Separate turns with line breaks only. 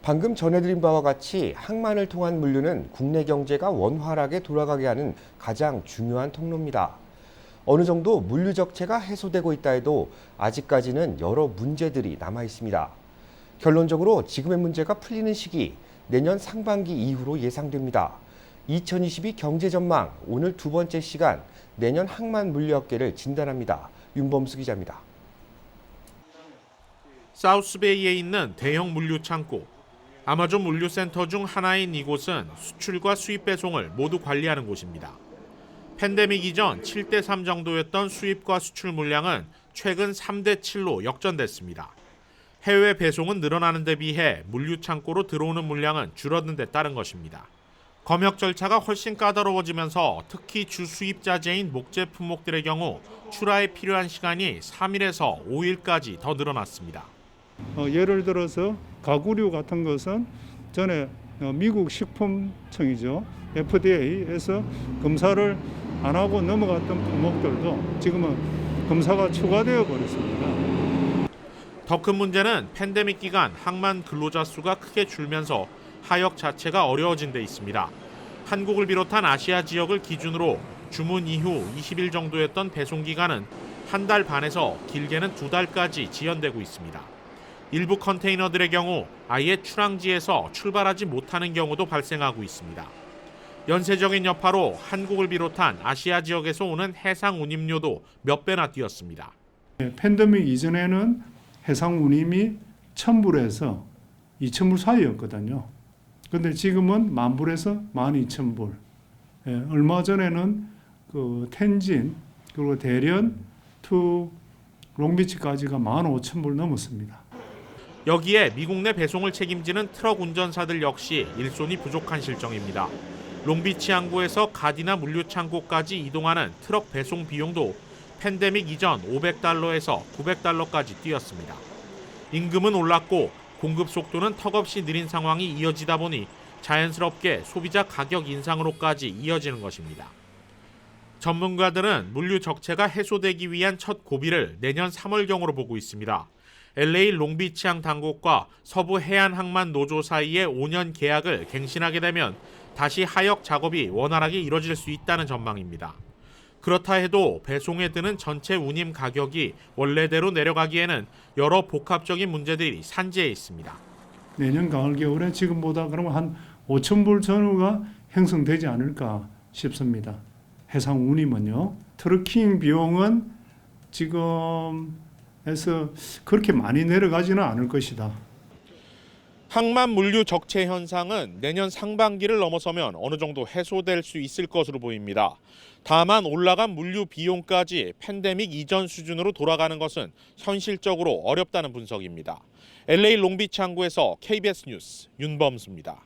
방금 전해드린 바와 같이 항만을 통한 물류는 국내 경제가 원활하게 돌아가게 하는 가장 중요한 통로입니다. 어느 정도 물류 적체가 해소되고 있다 해도 아직까지는 여러 문제들이 남아 있습니다. 결론적으로 지금의 문제가 풀리는 시기 내년 상반기 이후로 예상됩니다. 2022 경제 전망 오늘 두 번째 시간 내년 항만 물류 업계를 진단합니다. 윤범수 기자입니다.
사우스베이에 있는 대형 물류 창고. 아마존 물류센터 중 하나인 이곳은 수출과 수입 배송을 모두 관리하는 곳입니다. 팬데믹 이전 7대3 정도였던 수입과 수출 물량은 최근 3대7로 역전됐습니다. 해외 배송은 늘어나는 데 비해 물류 창고로 들어오는 물량은 줄어든 데 따른 것입니다. 검역 절차가 훨씬 까다로워지면서 특히 주수입자재인 목재 품목들의 경우 출하에 필요한 시간이 3일에서 5일까지 더 늘어났습니다.
예를 들어서 가구류 같은 것은 전에 미국 식품청이죠. FDA에서 검사를 안 하고 넘어갔던 품목들도 지금은 검사가 추가되어 버렸습니다.
더 큰 문제는 팬데믹 기간 항만 근로자 수가 크게 줄면서 하역 자체가 어려워진 데 있습니다. 한국을 비롯한 아시아 지역을 기준으로 주문 이후 20일 정도였던 배송 기간은 한 달 반에서 길게는 2달까지 지연되고 있습니다. 일부 컨테이너들의 경우 아예 출항지에서 출발하지 못하는 경우도 발생하고 있습니다. 연쇄적인 여파로 한국을 비롯한 아시아 지역에서 오는 해상 운임료도 몇 배나 뛰었습니다.
팬데믹 이전에는 해상 운임이 1,000불에서 2,000불 사이였거든요. 근데 지금은 10,000불에서 12,000불. 얼마 전에는 그 텐진 그리고 대련 투 롱비치까지가 15,000불 넘었습니다.
여기에 미국 내 배송을 책임지는 트럭 운전사들 역시 일손이 부족한 실정입니다. 롱비치 항구에서 가디나 물류 창고까지 이동하는 트럭 배송 비용도 팬데믹 이전 500달러에서 900달러까지 뛰었습니다. 임금은 올랐고 공급 속도는 턱없이 느린 상황이 이어지다 보니 자연스럽게 소비자 가격 인상으로까지 이어지는 것입니다. 전문가들은 물류 적체가 해소되기 위한 첫 고비를 내년 3월경으로 보고 있습니다. LA 롱비치항 당국과 서부 해안항만 노조 사이의 5년 계약을 갱신하게 되면 다시 하역 작업이 원활하게 이뤄질 수 있다는 전망입니다. 그렇다 해도 배송에 드는 전체 운임 가격이 원래대로 내려가기에는 여러 복합적인 문제들이 산재해 있습니다.
내년 가을 겨울에 지금보다 그러면 한 5,000불 전후가 형성되지 않을까 싶습니다. 해상 운임은요. 트러킹 비용은 지금에서 그렇게 많이 내려가지는 않을 것이다.
항만 물류 적체 현상은 내년 상반기를 넘어서면 어느 정도 해소될 수 있을 것으로 보입니다. 다만 올라간 물류 비용까지 팬데믹 이전 수준으로 돌아가는 것은 현실적으로 어렵다는 분석입니다. LA 롱비치 항구에서 KBS 뉴스 윤범수입니다.